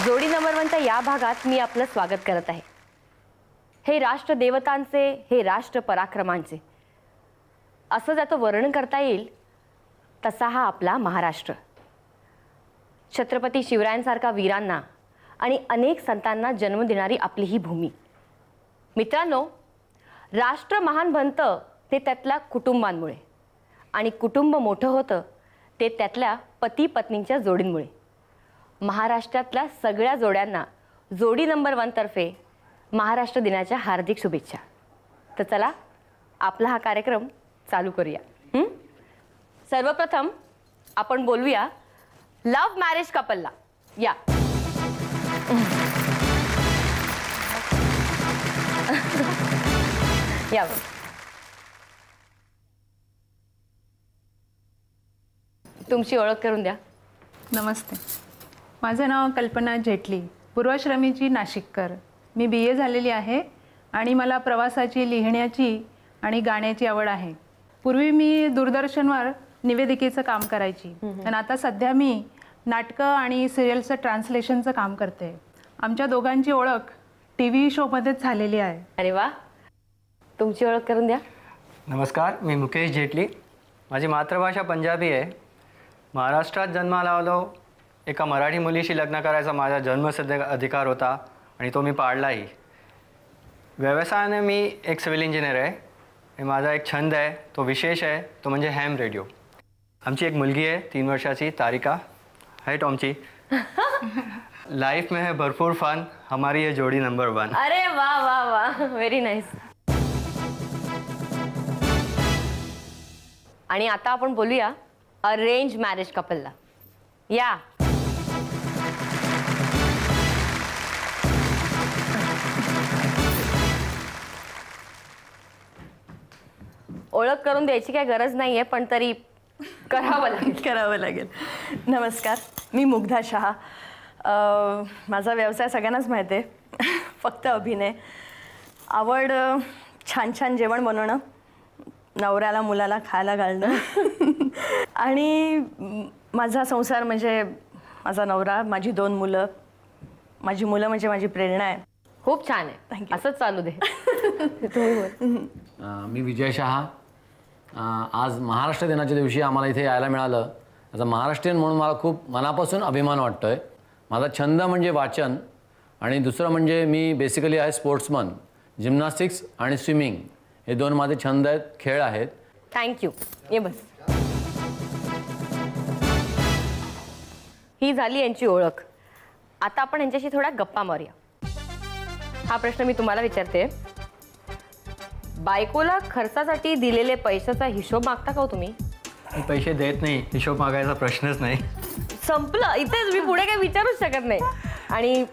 जोडी नंबर 1च्या या भागात मी आपलं स्वागत करत आहे। हे राष्ट्र देवतांचे, हे राष्ट्र पराक्रमांचे, असं ज्याचं वर्णन करता येईल तसा हा आपला महाराष्ट्र। छत्रपती शिवरायांसारखा वीरांना आणि अनेक संतांना जन्म देणारी आपली ही भूमी। मित्रांनो, राष्ट्र महान बनतं ते त्यातल्या कुटुंबांमुळे, आणि कुटुंब मोठं होतं ते त्यातल्या पती पत्नींच्या जोडींमुळे। महाराष्ट्रातल्या सगळ्या जोड्यांना जोडी नंबर 1 तर्फे महाराष्ट्र दिनाच्या हार्दिक शुभेच्छा। तर चला आपला हा कार्यक्रम चालू करूया। सर्वप्रथम आपण बोलूया लव्ह मॅरेज कपलला। या या तुमची ओळख करून द्या। नमस्ते, माझं नाव कल्पना जेटली, पूर्वाश्रमीची नाशिककर। मी BA झालेली आहे आणि मला प्रवासाची, लिहिण्याची आणि गाण्याची आवड आहे। पूर्वी मी दूरदर्शनवर निवेदिकेचं काम करायची, आणि आता सध्या मी नाटकं आणि सिरियलचं ट्रान्सलेशनचं काम करते। आमच्या दोघांची ओळख TV शोमध्येच झालेली आहे। अरे वा, तुमची ओळख करून द्या। नमस्कार, मी मुकेश जेटली। माझी मातृभाषा पंजाबी आहे। महाराष्ट्रात जन्माला आलो, एका मराठी मुलीशी लग्न करायचा माझा जन्मसिद्ध अधिकार होता आणि तो मी पाळलाही। व्यवसायाने मी एक सिव्हिल इंजिनियर आहे। हे माझा एक छंद आहे, तो विशेष आहे, तो म्हणजे हॅम रेडिओ। आमची एक मुलगी आहे 3 वर्षाची, तारिका है टॉमची। लाइफ में है भरपूर फन, हमारी ये जोड़ी नंबर 1। अरे वाह वाह वाह, व्हेरी नाइस। आणि आता आपण बोलूया अरेंज मॅरेज कपलला। या ओळख करून द्यायची काय गरज नाहीये, पण तरी करावं लागेल। नमस्कार, मी मुग्धा शहा। माझा व्यवसाय सगळ्यांनाच माहिती आहे, फक्त अभिनय। आवड छान छान जेवण बनवणं, नवऱ्याला मुलाला खायला घालणं, आणि माझा संसार म्हणजे माझा नवरा, माझी 2 मुलं। माझी मुलं म्हणजे माझी प्रेरणा आहे। खूप छान आहे, थँक्यू। असंच चालू दे। मी विजय शहा। आज महाराष्ट्र दिनाच्या दिवशी आम्हाला इथे यायला मिळालं, याचा महाराष्ट्रीयन म्हणून मला खूप मनापासून अभिमान वाटतोय। माझा छंद म्हणजे वाचन, आणि दुसरं म्हणजे मी बेसिकली आहे स्पोर्ट्समन। जिम्नॅस्टिक्स आणि स्विमिंग हे 2 माझे छंद आहेत, खेळ आहेत। थँक्यू। ये बस, ही झाली यांची ओळख। आता आपण यांच्याशी थोड्या गप्पा मारूया। हा प्रश्न मी तुम्हाला विचारते, बायकोला खर्चासाठी दिलेले पैशाचा हिशोब मागता का हो तुम्ही? मी पैसे देत नाही, हिशोब मागायचा प्रश्नच नाही। संपलं इथेच, मी पुढे काही विचारूच शकत नाही। आणि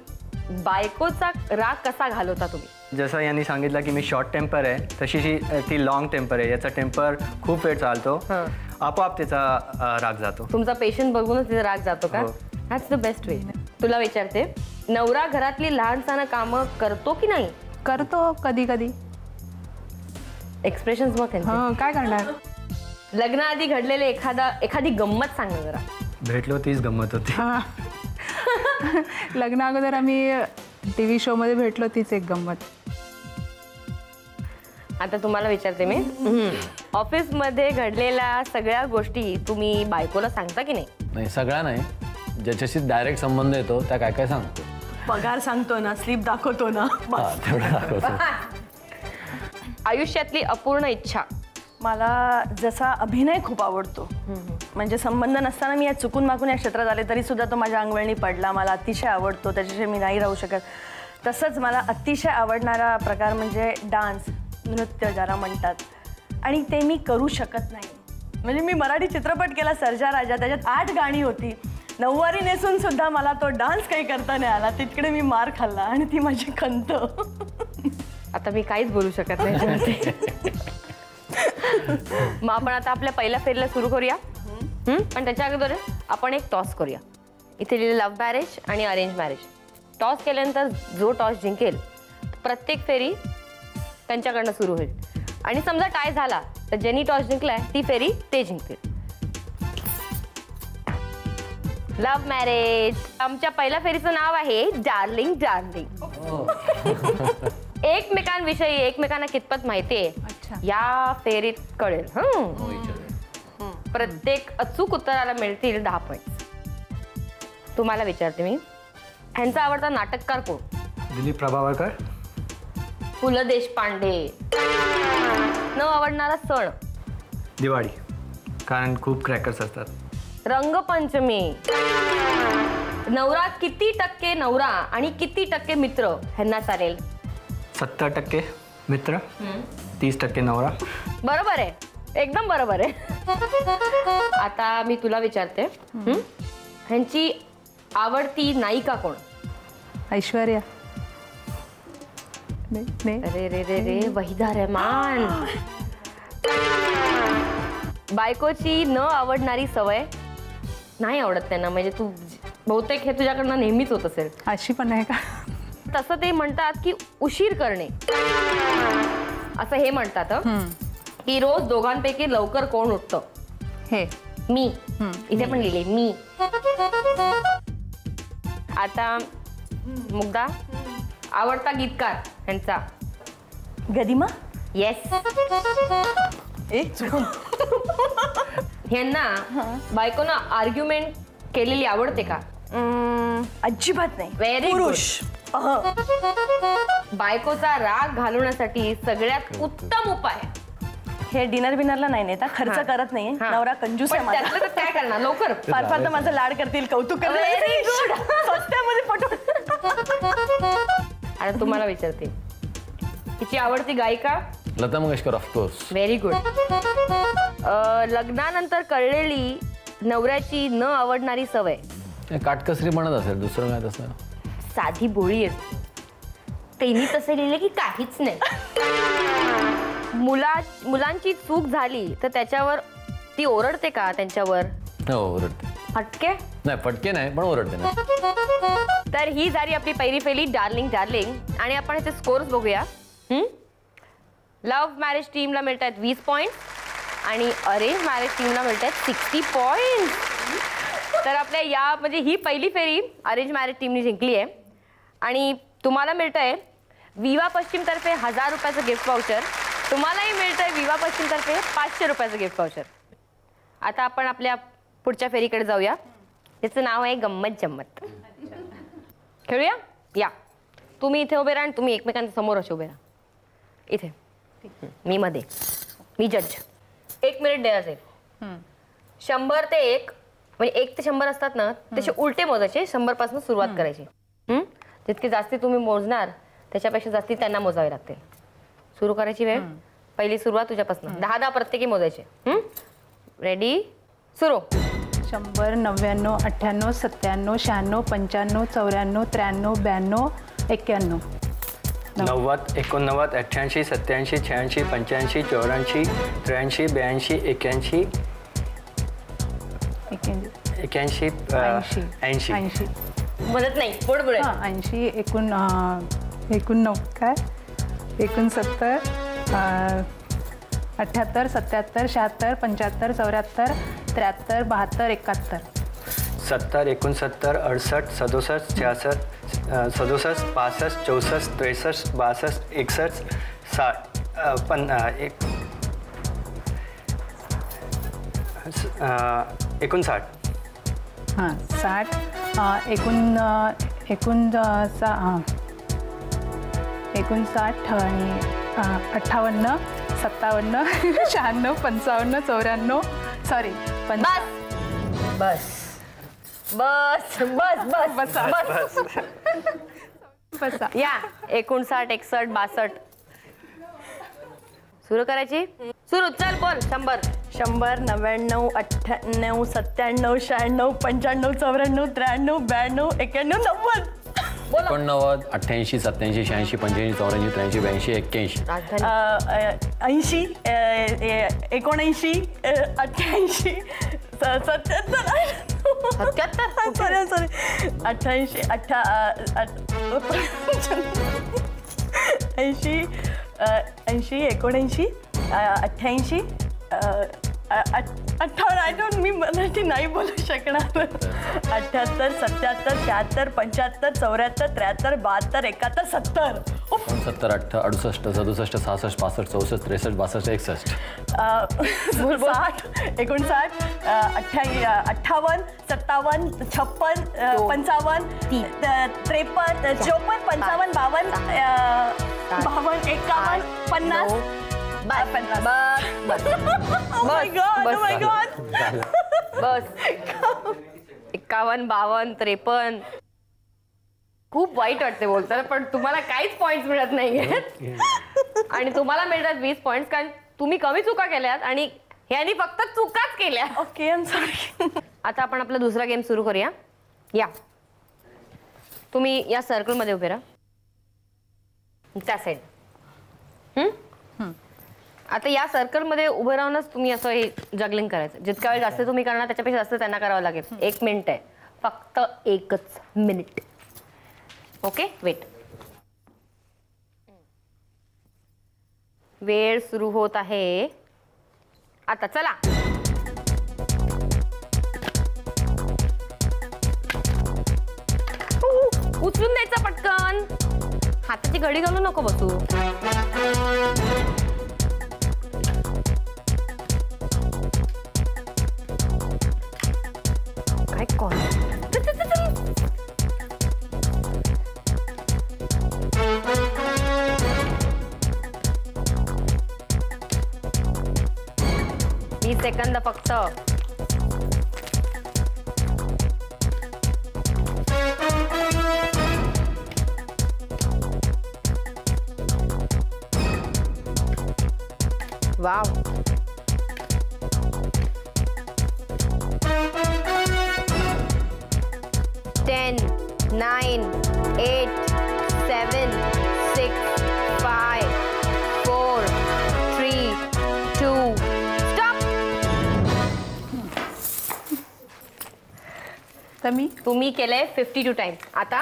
बायकोचा राग कसा घालवता तुम्ही? जसं यांनी सांगितलं की मी शॉर्ट टेम्पर आहे, तशी ती लॉंग टेम्पर आहे। याचा टेम्पर खूप वेळ चालतो, आपोआप त्याचा राग जातो। तुमचा पेशंट बघूनच तिचा राग जातो का? That's the best way. तुला विचारते, नवरा घरातली लहान सहान कामं करतो की नाही? करतो कधी कधी। एक्सप्रेशन्स मग त्यांचे काय करणार? लग्नाआधी घडलेले एखादी गंमत सांग जरा। भेटलो तीच गंमत होती। लग्ना अगोदर आम्ही TV शोमध्ये भेटलो, तीच एक गंमत। आता तुम्हाला विचारते मी, ऑफिसमध्ये घडलेल्या सगळ्या गोष्टी तुम्ही बायकोला सांगता की नाही? नाही, सगळ्या नाही, ज्याच्याशी डायरेक्ट संबंध येतो त्या काय काय सांगतो। पगार सांगतो ना, स्लिप दाखवतो ना, तेवढं दाखवतो। आयुष्यातली अपूर्ण इच्छा? मला जसा अभिनय खूप आवडतो, म्हणजे संबंध नसताना मी या चुकून मागून या क्षेत्रात आले तरी सुद्धा तो माझ्या अंगवळणी पडला। मला अतिशय आवडतो, त्याच्याशिवाय मी नाही राहू शकत। तसंच मला अतिशय आवडणारा प्रकार म्हणजे डान्स, नृत्य ज्याला म्हणतात, आणि ते मी करू शकत नाही। म्हणजे मी मराठी चित्रपट केला सर्जा राजा, त्याच्यात 8 गाणी होती, 9वारी नेसून सुद्धा मला तो डान्स काही करता नाही आला। तिकडे मी मार खाल्ला, आणि ती माझी खंत। आता मी काहीच बोलू शकत नाही। मग आपण आता आपल्या पहिल्या फेरीला सुरू करूया, पण त्याच्या अगोदर आपण एक टॉस करूया। इथे लिहिलं लव्ह मॅरेज आणि अरेंज मॅरेज। टॉस केल्यानंतर जो टॉस जिंकेल प्रत्येक फेरी त्यांच्याकडनं सुरू होईल, आणि समजा टाय झाला तर ज्यांनी टॉस जिंकलाय ती फेरी ते जिंकतील। Love marriage. आमच्या पहिल्या फेरीचं नाव आहे डार्लिंग डार्लिंग. एकमेकांविषयी एकमेकांना कितपत माहितीये अच्छा. या फेरीत कळेल. प्रत्येक अचूक उत्तराला मिळतील 10 पॉइंट. तुम्हाला विचारते मी, ह्यांचा आवडता नाटककार कोण? दिलीप प्रभावळकर. पु ल देशपांडे. न आवडणारा सण? दिवाळी, कारण खूप क्रॅकर्स असतात. रंगपंचमी. नवरा किती टक्के नवरा आणि किती टक्के मित्र ह्यांना चालेल? 70% मित्र, 30% नवरा. बरोबर आहे, एकदम बरोबर आहे. आता मी तुला विचारते, ह्यांची आवडती नायिका कोण? ऐश्वर्या. नाही अरे रे रे रे, वहिदा रहमान. बायकोची न आवडणारी सवय? नाही आवडत त्यांना, म्हणजे तू बहुतेक हे तुझ्याकडनं नेहमीच होत असेल. अशी पण आहे का? तसं ते म्हणतात की उशीर करणे, असं हे म्हणतात की रोज दोघांपैकी लवकर कोण उठतं? हे मी. इथे पण लिहिले मी. आता मुग्धा, आवडता गीतकार ह्यांचा? गदिमा. येस. चुकून. ह्यांना बायकोनं आर्ग्युमेंट केलेली आवडते का? अजिबात नाही. Very पुरुष. बायकोचा राग घालवण्यासाठी सगळ्यात उत्तम उपाय? हे डिनर बिनरला नाही नेता, खर्च करत नाही. नवरा कंजूस आहे पण माझा. त्यातलं तर काय करणार लवकर? फार फार तर माझं लाड करतील, कौतुक करतील. Very good. स्वस्त्यामध्ये पटवून. आता तुम्हाला विचारते, तिची आवडती गायिका? Lata Mangeshkar of course. Very good. लग्नानंतर कळलेली नवऱ्याची न आवडणारी सवय? काटकसरी म्हणत असेल, दुसरं काय तसं? साधी बोळी आहे. त्यांनी तसे लिहिले की काहीच नाही. मुलांची चूक झाली तर त्याच्यावर ती ओरडते का त्यांच्यावर? हो, ओरडते. फटके? नाही, फटके नाही, पण ओरडते ना. तर ही झाली आपली पहिली फेरी डार्लिंग डार्लिंग. आणि आपण याचे स्कोर्स बघूया. लव्ह मॅरेज टीमला मिळत आहेत 20 पॉईंट आणि अरेंज मॅरेज टीमला मिळत आहेत 60 पॉईंट. तर आपल्या या म्हणजे ही पहिली फेरी अरेंज मॅरेज टीमने जिंकली आहे. आणि तुम्हाला मिळतंय विवा पश्चिम तर्फे 1000 रुपयाचं गिफ्ट वाउचर. तुम्हालाही मिळतंय विवा पश्चिम तर्फे 500 रुपयाचं गिफ्ट वाउचर. आता आपण आपल्या पुढच्या फेरीकडे जाऊया. त्याचं नाव आहे गंमत जम्मत. खेळूया? या, तुम्ही इथे उभे राहा आणि तुम्ही एकमेकांच्या समोर असे उभे राहा. इथे मी मध्ये, मी जज. 1 मिनिट द्यायला जाईल. 100 ते 1 म्हणजे 1 ते 100 असतात ना, त्याचे उलटे मोजायचे. 100 पासून सुरुवात करायची. जितके जास्ती तुम्ही मोजणार त्याच्यापेक्षा जास्ती त्यांना मोजावे लागतील. सुरू करायची वेळ. पहिली सुरुवात तुझ्यापासून. 10-10 प्रत्येकी मोजायचे. रेडी, सुरू. 100, 99, 98, 97, 96, 95, 94, 93, 92, 91. 90, 89, 88, 87, 86, 85, 84, 83, 82, 81, 81, 80. 80. म्हणत नाही, पुढे पुढे. 80, 89 काय? 69, 78, 77, 76, 75, 74, 73, 72, 71. 70, 69, 68, 67, 66, 67, 65, 64, 63, 62, 61, 60, 59. हां, 60, 59 आणि 58, 57, 96, 55, 94, सॉरी बस बस बस बस बस बस बसा. या 59, 61, 62. सुरू करायची. सुरू. चल बोल. 100, 100, 99, 98, 97, 96, 95, 94, 93, 92, 91, 90. 89, 88, 87, 86, 85, 84, 83, 82, 81. राजधानी. 80, 79, 88, 77, 77. सॉरी 88, 80, 79, 88, 58 आय डोंट मी मराठी नाही बोलू शकणार. 78 77 76 75 74 73 72 71 70. 70 68 67 66 65 64 63 62 61. 60 59 58 57 56 55 53 54 55 52 52 51 50. बस Oh my God, oh my God. बस 51 52 53. खूप वाईट वाटते बोलताना, पण तुम्हाला काहीच पॉइंट्स मिळत नाहीयेत आणि तुम्हाला मिळतात 20 पॉइंट्स, कारण तुम्ही कमी चुका केल्यात आणि ह्यांनी फक्त चुकाच केल्या. Okay, I am sorry. आता आपण आपला दुसरा गेम सुरू करूया. या तुम्ही या सर्कलमध्ये उभे राहा, त्या साईड. आता या सर्कलमध्ये उभं राहूनच तुम्ही असं हे जगलिंग करायचं. जितका वेळ जास्त तुम्ही करणार त्याच्यापेक्षा जास्त त्यांना करावं लागेल. 1 मिनिट आहे, फक्त 1च मिनिट. Okay, weight. वेळ सुरू होत आहे आता. चला, उचलून द्यायचा पटकन. हाताची घडी घालू नको बसू. काय कॉल. सेकंद फक्त. वाव. 10 9 8 7 6 5 4 3 2 स्टॉप. तुम्ही केलंय 52 टाइम्स. आता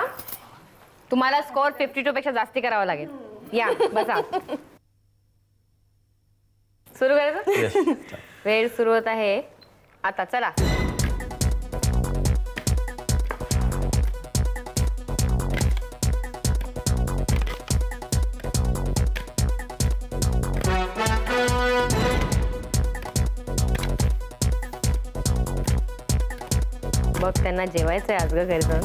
तुम्हाला स्कोर 52 पेक्षा जास्ती करावा लागेल. या बसा. सुरू करायचं. वेळ सुरू होत आहे आता. चला, बघ त्यांना जेवायचंय आज ग घरी जाऊन.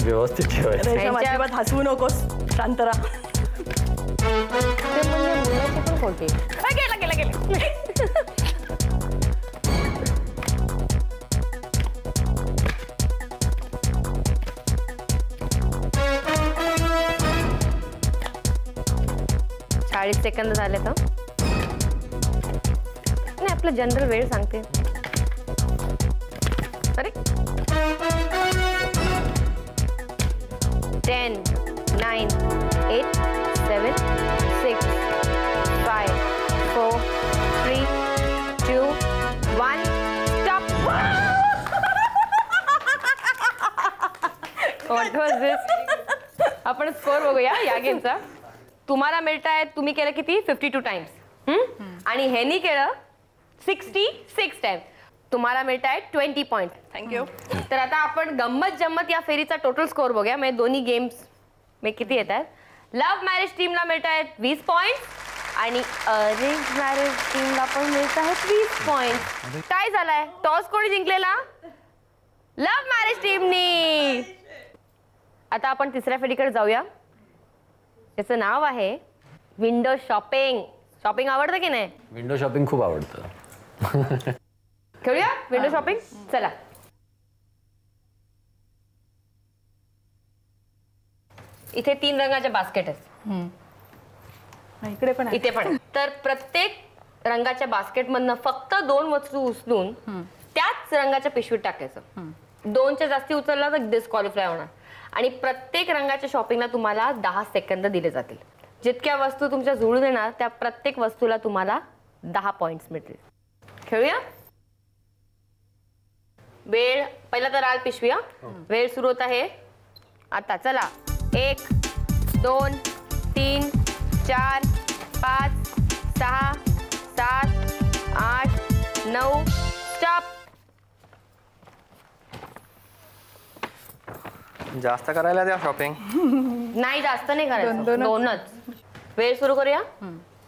व्यवस्थित ठेवायचं. रेशम, अजिबात हसवू नकोस, शांत राहा. मुलाची पण खोटी. गेला 40 सेकंद झाले तर नाही. आपलं जनरल वेळ सांगते. अरे 10 9 8 7 6 5 4 3 2 1 स्टॉप. व्हॉट वाज दिस. आपण स्कोर बघूया या गेमचा. तुम्हाला मिळत आहेत, तुम्ही केलं किती 52 टाइम्स आणि ह्यांनी केलं 66 टाइम्स. तुम्हाला मिळत आहेत 20 पॉइंट. थँक्यू. तर आता आपण गंमत जम्मत या फेरीचा टोटल स्कोर बघूया. म्हणजे दोन्ही गेम्स मी किती येत आहेत. लव्ह मॅरेज टीमला मिळत आहेत 20 पॉइंट आणि अरेंज मॅरेज टीमला पण मिळत आहेत 20 पॉइंट. काय झालाय, टॉस कोणी जिंकलेला? लव्ह मॅरेज टीमनी. आता आपण तिसऱ्या फेरीकडे जाऊया. त्याचं नाव आहे विंडो शॉपिंग. शॉपिंग आवडतं की नाही? विंडो शॉपिंग खूप आवडतं. खेळूया विंडो शॉपिंग. चला, इथे 3 रंगाच्या बास्केट आहेत. इकडे पण आहे. इथे पण. तर प्रत्येक रंगाच्या बास्केटमधनं फक्त 2 वस्तू उचलून त्याच रंगाच्या पिशवीत टाकायचं. 2च्या जास्ती उचलला तर डिस्क्वालिफाय होणार. आणि प्रत्येक रंगाच्या शॉपिंगला तुम्हाला 10 सेकंद दिले जातील. जितक्या वस्तू तुमच्या जुळून येणार त्या प्रत्येक वस्तूला तुम्हाला 10 पॉइंट्स मिळतील. खेळूया. वेळ पहिला तर लाल पिशवी. वेळ सुरू होत आहे आता. चला, 1 2 3 4 5 6 7 8 9 स्टॉप. जास्त करायला द्या शॉपिंग. नाही जास्त नाही करायचं, दोनच. दोनच. वेळ सुरू करूया.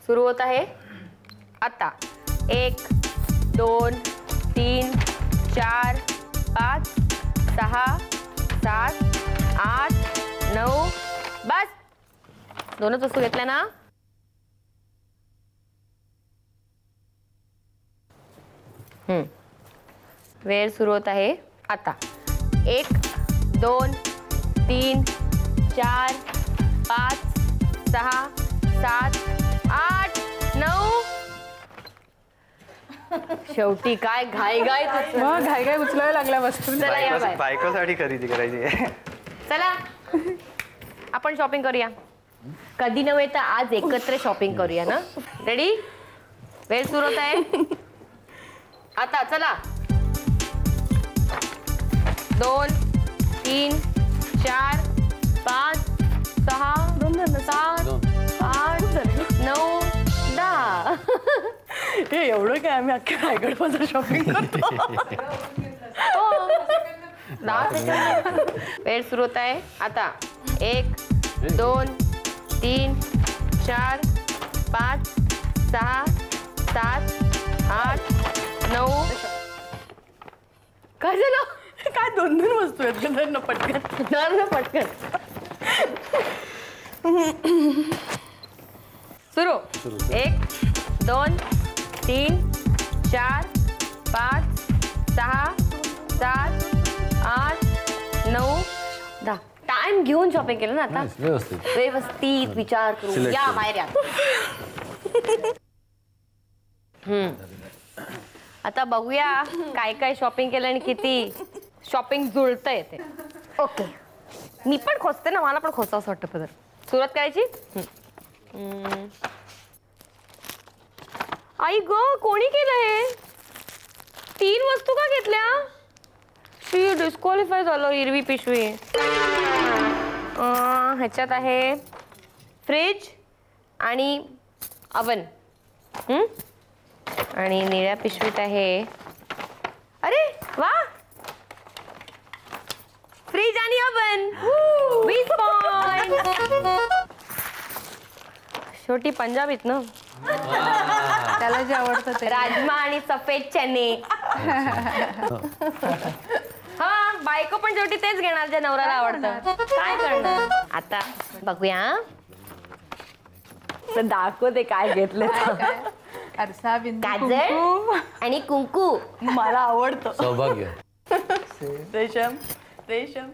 सुरू होत आहे आता. 1 2 3 4 5 6 7 8 9 बस. दोनच वस्तू घेतल्या ना. वेळ सुरू होत आहे आता. 1 2 3 4 5 6 7 8 9. शेवटी काय घाई घाई. मग घाई घाई उचलायला लागल्या वस्तू. चला या बाय. बायकोसाठी खरेदी करायची आहे. चला आपण शॉपिंग करूया. कधी नव्हे तर आज एकत्र शॉपिंग करूया ना. रेडी. वेळ सुरू होत आहे आता. चला. 2 3 4 5 6 7 8 9 10. हे एवढं काय आम्ही अख्ख्या रायगडमध्ये शॉपिंग करतो. हो. 10 सेकंद. वेळ सुरू होत आहे आता. 1 2 3 4 5 6 7 8 9. काय झालं. काय 2 वस्तू आहेत का धरणं पटकन. धर ना पटकन. सुरू. 1 2 3 4 5 6 7 8 9 10. टाइम घेऊन शॉपिंग केलं ना आता. व्यवस्थित. व्यवस्थित विचार करू. Select या करू. बाहेर या. आता बघूया काय काय शॉपिंग केलं आणि किती शॉपिंग जुळतंय ते. ओके. मी पण खोचते ना, मला पण खोचा असं वाटतं. पदर सुरुवात करायची. आई ग कोणी केलं हे. 3 वस्तू का घेतल्या. शी डिस्क्वालिफाय झालं. हिरवी पिशवी. ह्याच्यात आहे फ्रीज आणि अवन. आणि निळ्या पिशवीत आहे. अरे वा. फ्रीज आणि अवन. 20 पॉइंट. शेवटी पंजाबीत ना. त्याला जे आवडतं ते. राजमा आणि सफेद चने. हा बायको पण शेवटी तेच घेणार जे नवऱ्याला आवडतं. काय करणार. आता बघूया. दाखवते काय घेतलं. आरसा बिंदू काजळ कुंकू. आणि कुंकू. मला आवडतं. सौभाग्य. रेशम रेशम.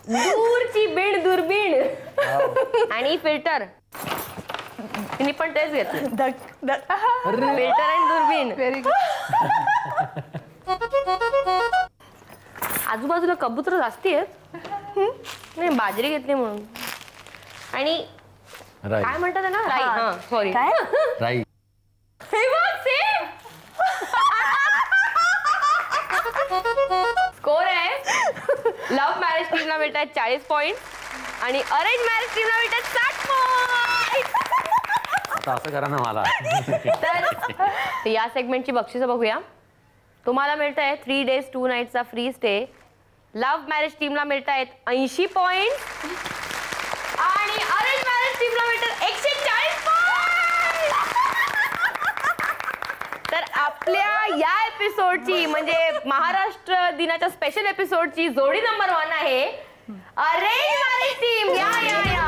दूरची बीण दुर्बीण आणि फिल्टर. तिने पण तेच घेतलं. धक धक. फिल्टर आणि दुर्बीण. Very good. आजूबाजूला कबूतर जास्ती आहेत. नाही बाजरी घेतली म्हणून. आणि राई. काय म्हणतात ना. राई. हा सॉरी. काय. राई. हे बघ सेम. स्कोर आहे. लव्ह मॅरेज टीमला मिळतात 40 पॉइंट आणि अरेंज मॅरेज टीमला मिळतात 60 पॉइंट. आता असं करा ना मला. तर या सेगमेंटची बक्षिसं बघूया. तुम्हाला मिळत आहे 3 days 2 nights free stay. Love marriage टीमला मिळत आहेत 80 पॉइंट आणि अरेंज मॅरेज टीमला मिळतात 140 पॉइंट. तर आपल्या या एपिसोडची म्हणजे महाराष्ट्र दिनाच्या स्पेशल एपिसोडची जोडी नंबर 1 आहे अरेंज मॅरेज टीम. या या या.